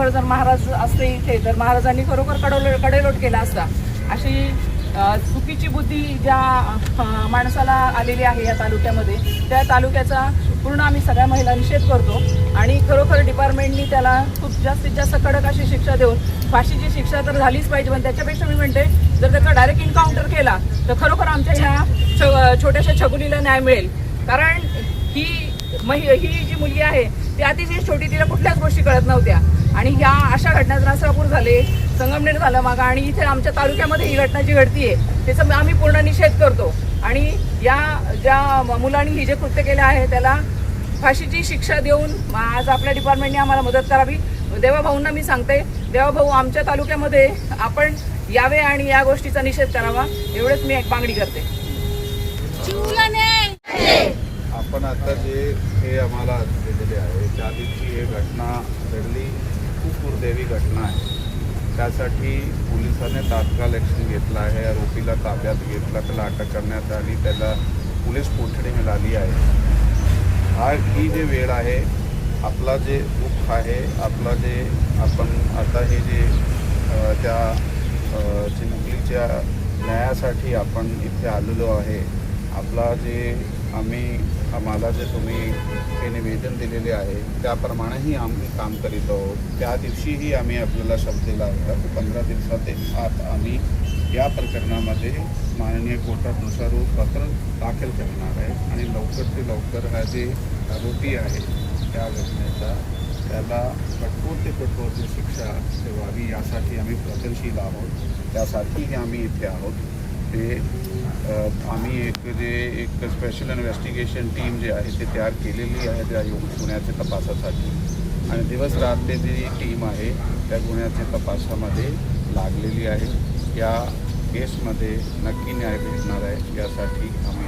जागेवर जर महाराज असते इथे तर महाराजांनी खरोखर कडेलोट केला असता, अशी चुकीची बुद्धी ज्या माणसाला आलेली आहे या तालुक्यामध्ये, त्या तालुक्याचा पूर्ण आम्ही सगळ्या महिला निषेध करतो आणि खरोखर डिपार्टमेंटनी त्याला खूप जास्तीत जास्त कडक अशी शिक्षा देऊन, फाशीची शिक्षा तर झालीच पाहिजे, पण त्याच्यापेक्षा मी म्हणते जर त्याचा डायरेक्ट एन्काउंटर केला तर खरोखर आमच्या ह्या छोट्याशा छकुलीला न्याय मिळेल. कारण ही जी मुलगी आहे ती अतिशय छोटी, तिला कुठल्याच गोष्टी कळत नव्हत्या आणि ह्या अशा घटना राजापूर झाले, संगमनेर झालं मागा आणि इथे आमच्या तालुक्यामध्ये ही घटना जी घडतीये त्याचा आम्ही पूर्ण निषेध करतो आणि या ज्या मुलांनी ही जे कृत्य केले आहे त्याला फाशीची शिक्षा देऊन आज आपल्या डिपार्टमेंटने आम्हाला मदत करावी. देवाभाऊंना मी सांगते, देवाभाऊ आमच्या तालुक्यामध्ये आपण यावे आणि या गोष्टीचा निषेध करावा, एवढेच मी एक मागणी करते. आपण आता जे हे आम्हाला दिलेले आहे त्या दिवशी हे घटना घडली, खूप दुर्दैवी घटना आहे. त्यासाठी पोलिसांनी तात्काळ ॲक्शन घेतला आहे. आरोपीला ताब्यात घेतला, त्याला अटक करण्यात आली, त्याला पोलीस कोठडी मिळाली आहे. ही जे वेळ आहे, आपला जे दुःख आहे, आपला जे आपण आता हे जे त्या चिमुकलीच्या न्यायासाठी आपण इथे आलेलो आहे, आपला जे आम्हाला जे तुम्ही हे निवेदन दिलेले आहे त्याप्रमाणेही आम्ही काम करीत आहोत. त्या दिवशीही आम्ही आपल्याला शब्द दिला होता की 15 दिवसात आत आम्ही या प्रकरणामध्ये माननीय कोर्टात नुसार पत्र दाखल करणार आहे आणि लवकर ते लवकर हा जे आरोपी आहे त्या घटनेचा त्याला कठोर ते कठोर शिक्षा व्हावी यासाठी आम्ही प्रयत्नशील आहोत. त्यासाठीही आम्ही इथे आहोत. ते आम्ही एक स्पेशल इन्व्हेस्टिगेशन टीम जे आहे ते तयार केलेली आहे त्या गुन्ह्याच्या तपासासाठी आणि दिवस रात ते जी टीम आहे त्या गुन्ह्याच्या तपासामध्ये लागलेली आहे. या केसमध्ये नक्की न्याय भेटणार आहे यासाठी आम्ही